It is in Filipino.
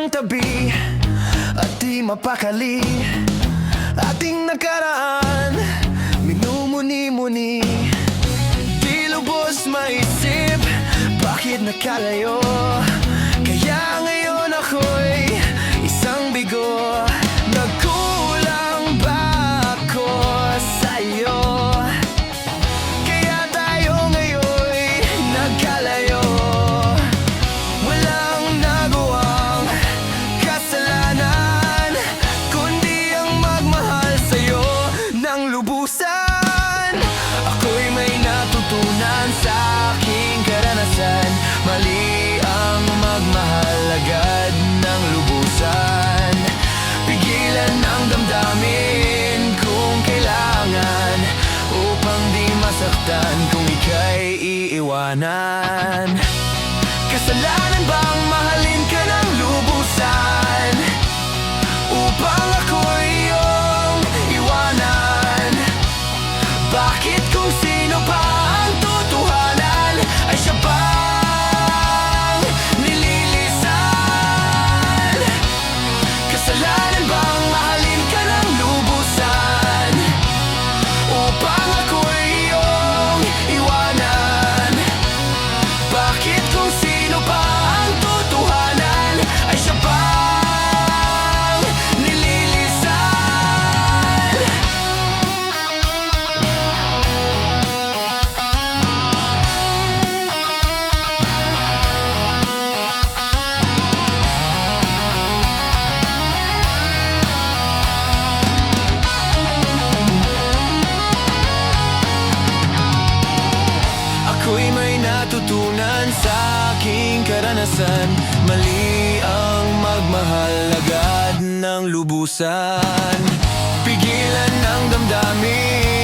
isang tabi at di mapakali. Ating nakaraan, minumuni-muni, di lubos maisip, bakit nakalayo? Kaya ngayon ako'y isang bigo. Nagkulang ba ako sa'yo? Kaya tayo ngayon'y nagkalayo. Walang nagawang kasalanan, kundi ang magmahal sa'yo ng lubusan. Ako'y may natutunan sa aking karanasan. Mali ang magmahal agad ng lubusan. Pigilan ang damdamin kung kailangan, upang di masaktan kung ika'y iiwanan. Kasalanan bang mahalin ka ng lubusan, upang ako'y iyong iwanan? Bakit kung sino pa ang totohanan ay siya bang nililisan? Kasalanan bang mahalin ka ng lubusan, upang ako'y iyong iwanan? Bakit kung sino pa ang totohanan ay siya bang nililisan? Ako'y may natutunan sa aking karanasan. Mali ang magmahal agad ng lubusan. Pigilan ang damdamin